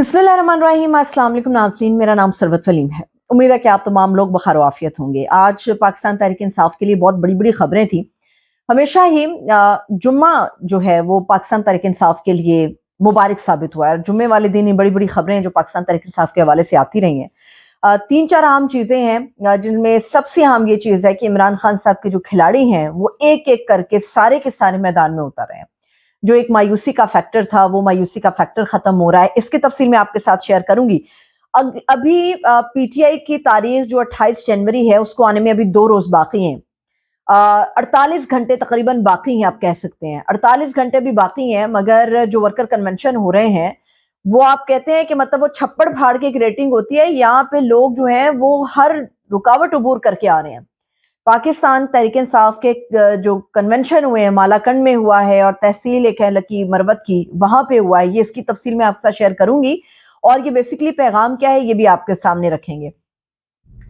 बिस्मिल्लाहिर्रहमानिर्रहीम। अस्सलाम वालेकुम नाज़रीन, मेरा नाम सरवत फलीम है। उम्मीद है कि आप तमाम लोग बखैर आफियत होंगे। आज पाकिस्तान तहरीक इंसाफ के लिए बहुत बड़ी बड़ी खबरें थी। हमेशा ही जुम्मा जो है वो पाकिस्तान तहरीक इंसाफ के लिए मुबारक साबित हुआ है। जुम्मे वाले दिन ही बड़ी बड़ी खबरें जो पाकिस्तान तहरीक इंसाफ के हवाले से आती रही हैं। तीन चार अहम चीज़ें हैं जिनमें सबसे अहम ये चीज़ है कि इमरान खान साहब के जो खिलाड़ी हैं वो एक एक करके सारे के सारे मैदान में उतर रहे हैं। जो एक मायूसी का फैक्टर था वो मायूसी का फैक्टर खत्म हो रहा है। इसकी तफसील मैं आपके साथ शेयर करूंगी। अभी पीटीआई की तारीख जो 28 जनवरी है उसको आने में अभी 2 रोज बाकी हैं। 48 घंटे तकरीबन बाकी हैं, आप कह सकते हैं 48 घंटे भी बाकी हैं, मगर जो वर्कर कन्वेंशन हो रहे हैं वो आप कहते हैं कि मतलब वो छप्पड़ फाड़ के एक रेटिंग होती है। यहाँ पे लोग जो हैं वो हर रुकावट अबूर करके आ रहे हैं। पाकिस्तान तहरीक इंसाफ के जो कन्वेंशन हुए हैं मालाकंड में हुआ है और तहसील एक है लकी मरवत की, वहां पे हुआ है। ये इसकी तफसील मैं आपके साथ शेयर करूंगी और ये बेसिकली पैगाम क्या है ये भी आपके सामने रखेंगे।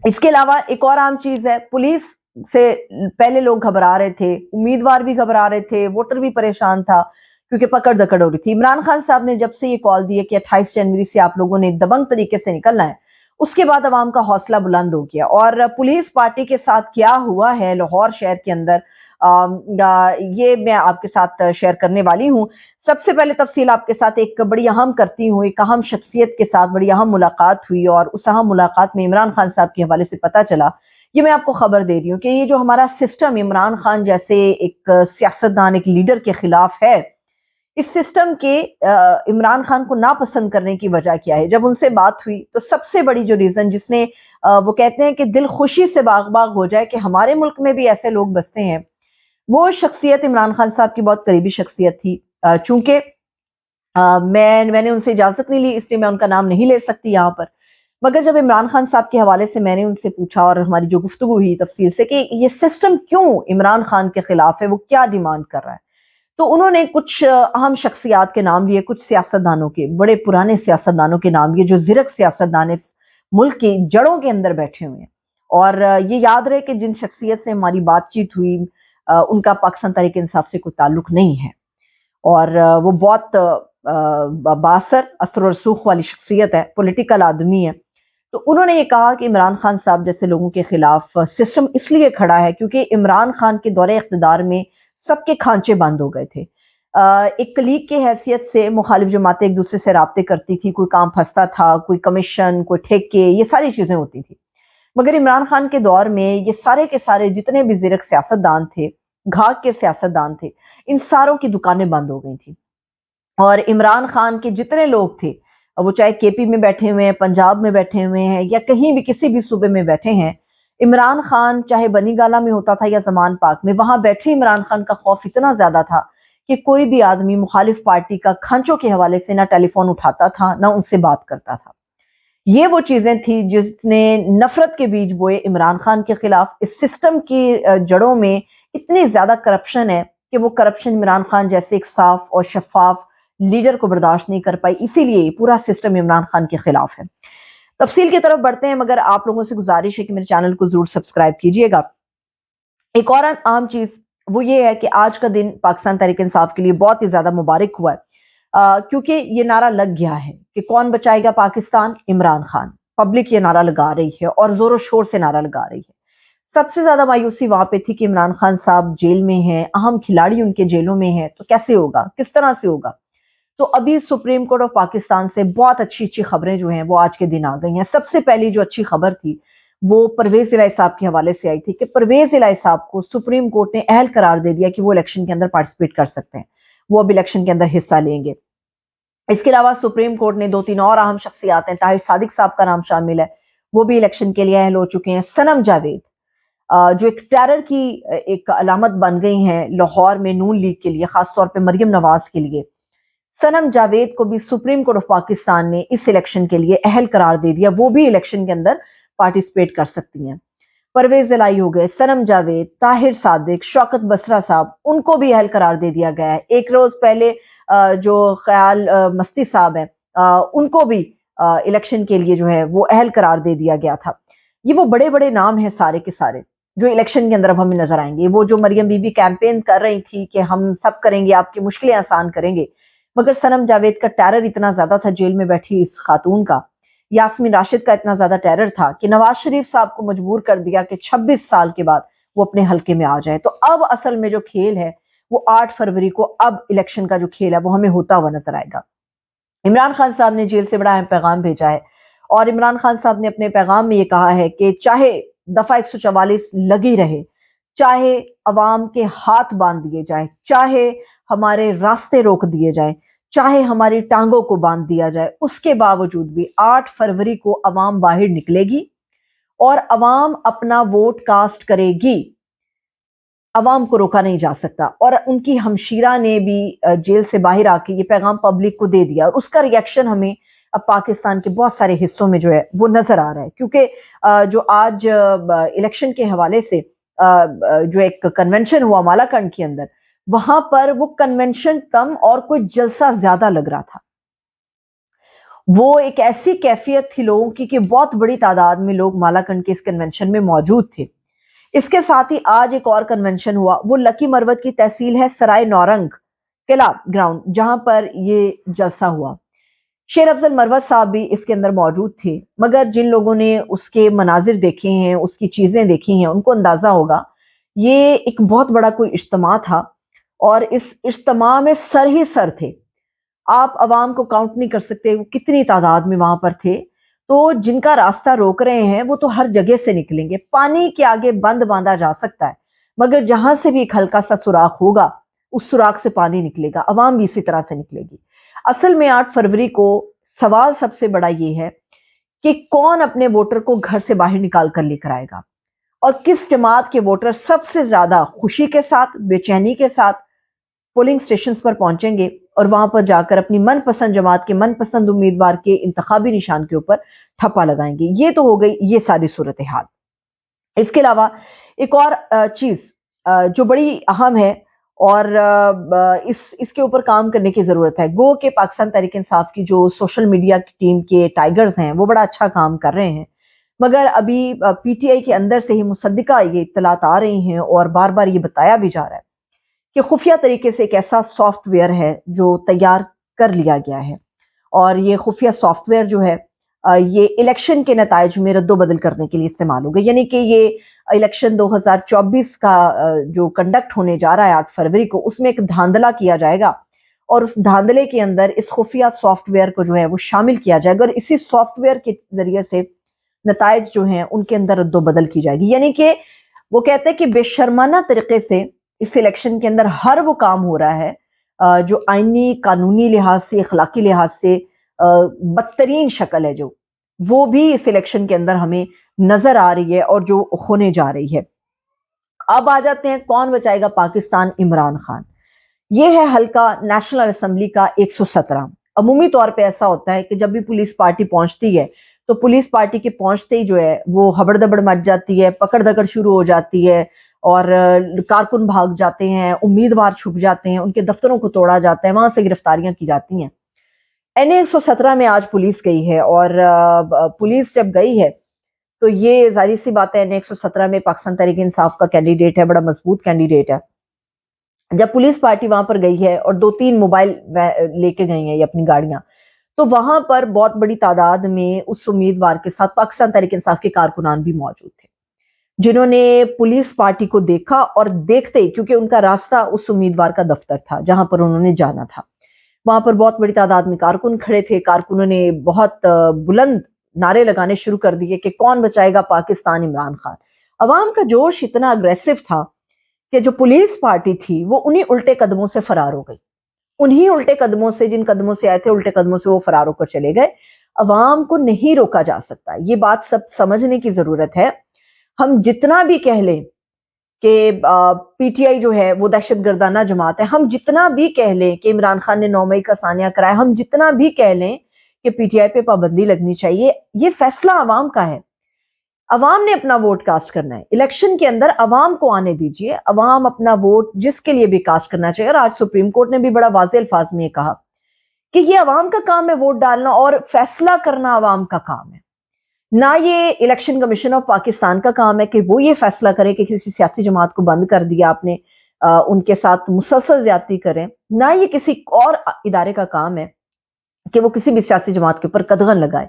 इसके अलावा एक और आम चीज है, पुलिस से पहले लोग घबरा रहे थे, उम्मीदवार भी घबरा रहे थे, वोटर भी परेशान था क्योंकि पकड़ दकड़ हो रही थी। इमरान खान साहब ने जब से ये कॉल दी है कि 28 जनवरी से आप लोगों ने दबंग तरीके से निकलना है, उसके बाद अवाम का हौसला बुलंद हो गया। और पुलिस पार्टी के साथ क्या हुआ है लाहौर शहर के अंदर, ये मैं आपके साथ शेयर करने वाली हूँ। सबसे पहले तफसील आपके साथ एक बड़ी अहम करती हूँ। एक अहम शख्सियत के साथ बड़ी अहम मुलाकात हुई और उस अहम मुलाकात में इमरान खान साहब के हवाले से पता चला। ये मैं आपको खबर दे रही हूँ कि ये जो हमारा सिस्टम इमरान खान जैसे एक सियासतदान, एक लीडर के खिलाफ है, इस सिस्टम के इमरान खान को नापसंद करने की वजह क्या है। जब उनसे बात हुई तो सबसे बड़ी जो रीजन जिसने वो कहते हैं कि दिल खुशी से बाग बाग हो जाए कि हमारे मुल्क में भी ऐसे लोग बसते हैं, वो शख्सियत इमरान खान साहब की बहुत करीबी शख्सियत थी। चूंकि मैंने उनसे इजाजत नहीं ली इसलिए मैं उनका नाम नहीं ले सकती यहाँ पर, मगर जब इमरान खान साहब के हवाले से मैंने उनसे पूछा और हमारी जो गुफ्तगू हुई तफसील से कि ये सिस्टम क्यों इमरान खान के खिलाफ है, वो क्या डिमांड कर रहा है, तो उन्होंने कुछ अहम शख्सियात के नाम लिए, कुछ सियासतदानों के, बड़े पुराने सियासतदानों के नाम लिए जो ज़िरक सियासतदान इस मुल्क की जड़ों के अंदर बैठे हुए हैं। और ये याद रहे कि जिन शख्सियत से हमारी बातचीत हुई उनका पाकिस्तान तहरीक इंसाफ से कोई ताल्लुक नहीं है और वो बहुत बासर असर और रसूख वाली शख्सियत है, पॉलिटिकल आदमी है। तो उन्होंने ये कहा कि इमरान खान साहब जैसे लोगों के खिलाफ सिस्टम इसलिए खड़ा है क्योंकि इमरान खान के दौरे इख्तिदार में सबके खांचे बंद हो गए थे। एक कलीग की हैसियत से मुखालिफ जमातें एक दूसरे से राब्ते करती थी, कोई काम फंसता था, कोई कमीशन, कोई ठेके, ये सारी चीजें होती थी। मगर इमरान खान के दौर में ये सारे के सारे जितने भी ज़िरक सियासतदान थे, घाक के सियासतदान थे, इन सारों की दुकानें बंद हो गई थी। और इमरान खान के जितने लोग थे, वो चाहे केपी में बैठे हुए हैं, पंजाब में बैठे हुए हैं या कहीं भी किसी भी सूबे में बैठे हैं, इमरान खान चाहे बनी गाला में होता था या जमान पाक में, वहां बैठे इमरान खान का खौफ इतना ज्यादा था कि कोई भी आदमी मुखालिफ पार्टी का खांचों के हवाले से ना टेलीफोन उठाता था ना उनसे बात करता था। ये वो चीजें थी जिसने नफरत के बीज बोए इमरान खान के खिलाफ। इस सिस्टम की जड़ों में इतनी ज्यादा करप्शन है कि वो करप्शन इमरान खान जैसे एक साफ और शफाफ लीडर को बर्दाश्त नहीं कर पाई, इसीलिए पूरा सिस्टम इमरान खान के खिलाफ है। तफसील की तरफ बढ़ते हैं, मगर आप लोगों से गुजारिश है कि मेरे चैनल को जरूर सब्सक्राइब कीजिएगा। एक और अहम चीज वो ये है कि आज का दिन पाकिस्तान तहरीक इंसाफ के लिए बहुत ही ज्यादा मुबारक हुआ है, क्योंकि ये नारा लग गया है कि कौन बचाएगा पाकिस्तान, इमरान खान। पब्लिक ये नारा लगा रही है और जोरों शोर से नारा लगा रही है। सबसे ज्यादा मायूसी वहां पे थी कि इमरान खान साहब जेल में हैं, अहम खिलाड़ी उनके जेलों में हैं, तो कैसे होगा, किस तरह से होगा। तो अभी सुप्रीम कोर्ट ऑफ पाकिस्तान से बहुत अच्छी अच्छी खबरें जो हैं वो आज के दिन आ गई हैं। सबसे पहली जो अच्छी खबर थी वो परवेज इलाही साहब के हवाले से आई थी कि परवेज इलाही साहब को सुप्रीम कोर्ट ने अहल करार दे दिया कि वो इलेक्शन के अंदर पार्टिसिपेट कर सकते हैं, वो अब इलेक्शन के अंदर हिस्सा लेंगे। इसके अलावा सुप्रीम कोर्ट ने 2-3 और अहम शख्सियात हैं, ताहिर सादिक साहब का नाम शामिल है, वो भी इलेक्शन के लिए अहल हो चुके हैं। सनम जावेद जो एक टेरर की एक अलामत बन गई हैं लाहौर में नून लीग के लिए, खासतौर पर मरियम नवाज के लिए, सनम जावेद को भी सुप्रीम कोर्ट ऑफ पाकिस्तान ने इस इलेक्शन के लिए अहल करार दे दिया, वो भी इलेक्शन के अंदर पार्टिसिपेट कर सकती हैं। परवेज इलाही हो गए, सनम जावेद, ताहिर सादिक, शौकत बसरा साहब, उनको भी अहल करार दे दिया गया है। एक रोज पहले जो ख्याल मस्ती साहब हैं उनको भी इलेक्शन के लिए जो है वो अहल करार दे दिया गया था। ये वो बड़े बड़े नाम हैं सारे के सारे जो इलेक्शन के अंदर अब हमें नजर आएंगे। वो जो मरियम बीबी कैंपेन कर रही थी कि हम सब करेंगे, आपकी मुश्किलें आसान करेंगे, مگر سنم جاوید کا ٹیرر اتنا زیادہ تھا، جیل میں بیٹھی اس خاتون کا، یاسمین راشد کا اتنا زیادہ ٹیرر تھا کہ نواز شریف صاحب کو مجبور کر دیا کہ 26 سال کے بعد وہ اپنے حلقے میں آ جائے۔ تو اب اصل میں جو کھیل ہے وہ 8 فروری کو اب الیکشن کا جو کھیل ہے وہ ہمیں ہوتا ہوا نظر آئے گا۔ عمران خان صاحب نے جیل سے بڑا اہم پیغام بھیجا ہے، اور عمران خان صاحب نے اپنے پیغام میں یہ کہا ہے کہ چاہے دفعہ 144 لگی رہے، چاہے عوام کے ہاتھ باندھ دیے جائے، چاہے ہمارے راستے روک دیے جائیں، چاہے ہماری ٹانگوں کو باندھ دیا جائے، اس کے باوجود بھی 8 فروری کو عوام باہر نکلے گی اور عوام اپنا ووٹ کاسٹ کرے گی۔ عوام کو روکا نہیں جا سکتا۔ اور ان کی ہمشیرہ نے بھی جیل سے باہر آ کے یہ پیغام پبلک کو دے دیا، اور اس کا ریئیکشن ہمیں اب پاکستان کے بہت سارے حصوں میں جو ہے وہ نظر آ رہا ہے، کیونکہ جو آج الیکشن کے حوالے سے جو ایک کنونشن ہوا مالاکنڈ کے اندر، وہاں پر وہ کنونشن کم اور کوئی جلسہ زیادہ لگ رہا تھا۔ وہ ایک ایسی کیفیت تھی لوگوں کی کہ بہت بڑی تعداد میں لوگ مالاکنڈ کے اس کنونشن میں موجود تھے۔ اس کے ساتھ ہی آج ایک اور کنونشن ہوا، وہ لکی مروت کی تحصیل ہے سرائے نورنگ قلعہ گراؤنڈ، جہاں پر یہ جلسہ ہوا۔ شیر افضل مروت صاحب بھی اس کے اندر موجود تھے، مگر جن لوگوں نے اس کے مناظر دیکھے ہیں، اس کی چیزیں دیکھی ہیں، ان کو اندازہ ہوگا یہ ایک بہت بڑا کوئی اجتماع تھا، اور اس اجتماع میں سر ہی سر تھے۔ آپ عوام کو کاؤنٹ نہیں کر سکتے وہ کتنی تعداد میں وہاں پر تھے۔ تو جن کا راستہ روک رہے ہیں وہ تو ہر جگہ سے نکلیں گے، پانی کے آگے بند باندھا جا سکتا ہے، مگر جہاں سے بھی ایک ہلکا سا سوراخ ہوگا اس سوراخ سے پانی نکلے گا، عوام بھی اسی طرح سے نکلے گی۔ اصل میں 8 فروری کو سوال سب سے بڑا یہ ہے کہ کون اپنے ووٹر کو گھر سے باہر نکال کر لے کر آئے گا، اور کس جماعت کے ووٹر سب سے زیادہ خوشی کے ساتھ، بے چینی کے ساتھ پولنگ سٹیشنز پر پہنچیں گے اور وہاں پر جا کر اپنی من پسند جماعت کے من پسند امیدوار کے انتخابی نشان کے اوپر ٹھپا لگائیں گے۔ یہ تو ہو گئی یہ ساری صورتحال۔ اس کے علاوہ ایک اور چیز جو بڑی اہم ہے اور اس کے اوپر کام کرنے کی ضرورت ہے، گو کہ پاکستان تحریک انصاف کی جو سوشل میڈیا کی ٹیم کے ٹائیگرز ہیں وہ بڑا اچھا کام کر رہے ہیں، مگر ابھی پی ٹی آئی کے اندر سے ہی مصدقہ یہ اطلاعات آ رہی ہیں اور بار بار یہ بتایا بھی جا رہا ہے کہ خفیہ طریقے سے ایک ایسا سافٹ ویئر ہے جو تیار کر لیا گیا ہے، اور یہ خفیہ سافٹ ویئر جو ہے یہ الیکشن کے نتائج میں رد و بدل کرنے کے لیے استعمال ہوگا، یعنی کہ یہ الیکشن 2024 کا جو کنڈکٹ ہونے جا رہا ہے 8 فروری کو، اس میں ایک دھاندلا کیا جائے گا، اور اس دھاندلے کے اندر اس خفیہ سافٹ ویئر کو جو ہے وہ شامل کیا جائے گا، اور اسی سافٹ ویئر کے ذریعے سے نتائج جو ہیں ان کے اندر رد و بدل کی جائے گی۔ یعنی کہ وہ کہتے ہیں کہ بے شرمانہ طریقے سے اس الیکشن کے اندر ہر وہ کام ہو رہا ہے جو آئینی قانونی لحاظ سے، اخلاقی لحاظ سے بدترین شکل ہے، جو وہ بھی اس الیکشن کے اندر ہمیں نظر آ رہی ہے اور جو ہونے جا رہی ہے۔ اب آ جاتے ہیں کون بچائے گا پاکستان، عمران خان۔ یہ ہے حلقہ نیشنل اسمبلی کا 117۔ عمومی طور پہ ایسا ہوتا ہے کہ جب بھی پولیس پارٹی پہنچتی ہے تو پولیس پارٹی کے پہنچتے ہی جو ہے وہ ہبڑ دبڑ مچ جاتی ہے، پکڑ دکڑ شروع ہو جاتی ہے، اور کارکن بھاگ جاتے ہیں، امیدوار چھپ جاتے ہیں، ان کے دفتروں کو توڑا جاتا ہے، وہاں سے گرفتاریاں کی جاتی ہیں۔ این 117 میں آج پولیس گئی ہے، اور پولیس جب گئی ہے تو یہ ظاہر سی بات ہے، این 117 میں پاکستان تحریک انصاف کا کینڈیڈیٹ ہے، بڑا مضبوط کینڈیڈیٹ ہے۔ جب پولیس پارٹی وہاں پر گئی ہے اور 2-3 موبائل لے کے گئی ہیں یہ اپنی گاڑیاں، تو وہاں پر بہت بڑی تعداد میں اس امیدوار کے ساتھ پاکستان تحریک انصاف کے کارکنان بھی موجود تھے، جنہوں نے پولیس پارٹی کو دیکھا، اور دیکھتے ہی کیونکہ ان کا راستہ اس امیدوار کا دفتر تھا جہاں پر انہوں نے جانا تھا، وہاں پر بہت بڑی تعداد میں کارکن کھڑے تھے، کارکنوں نے بہت بلند نعرے لگانے شروع کر دیے کہ کون بچائے گا پاکستان، عمران خان۔ عوام کا جوش اتنا اگریسو تھا کہ جو پولیس پارٹی تھی وہ انہی الٹے قدموں سے فرار ہو گئی، انہی الٹے قدموں سے، جن قدموں سے آئے تھے الٹے قدموں سے وہ فرار ہو کر چلے گئے۔ عوام کو نہیں روکا جا سکتا، یہ بات سب سمجھنے کی ضرورت ہے۔ ہم جتنا بھی کہہ لیں کہ پی ٹی آئی جو ہے وہ دہشت گردانہ جماعت ہے، ہم جتنا بھی کہہ لیں کہ عمران خان نے 9 مئی کا سانحہ کرایا، ہم جتنا بھی کہہ لیں کہ پی ٹی آئی پہ پابندی لگنی چاہیے، یہ فیصلہ عوام کا ہے۔ عوام نے اپنا ووٹ کاسٹ کرنا ہے، الیکشن کے اندر عوام کو آنے دیجئے، عوام اپنا ووٹ جس کے لیے بھی کاسٹ کرنا چاہیے۔ اور آج سپریم کورٹ نے بھی بڑا واضح الفاظ میں یہ کہا کہ یہ عوام کا کام ہے ووٹ ڈالنا، اور فیصلہ کرنا عوام کا کام ہے، نہ یہ الیکشن کمیشن آف پاکستان کا کام ہے کہ وہ یہ فیصلہ کرے کہ کسی سیاسی جماعت کو بند کر دیا آپ نے ان کے ساتھ مسلسل زیادتی کریں، نہ یہ کسی اور ادارے کا کام ہے کہ وہ کسی بھی سیاسی جماعت کے اوپر قدغن لگائے۔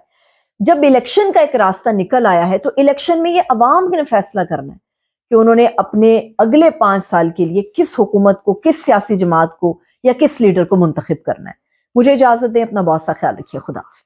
جب الیکشن کا ایک راستہ نکل آیا ہے تو الیکشن میں یہ عوام نے فیصلہ کرنا ہے کہ انہوں نے اپنے اگلے 5 سال کے لیے کس حکومت کو، کس سیاسی جماعت کو یا کس لیڈر کو منتخب کرنا ہے۔ مجھے اجازت دیں، اپنا بہت سا خیال رکھیے، خدا حافظ۔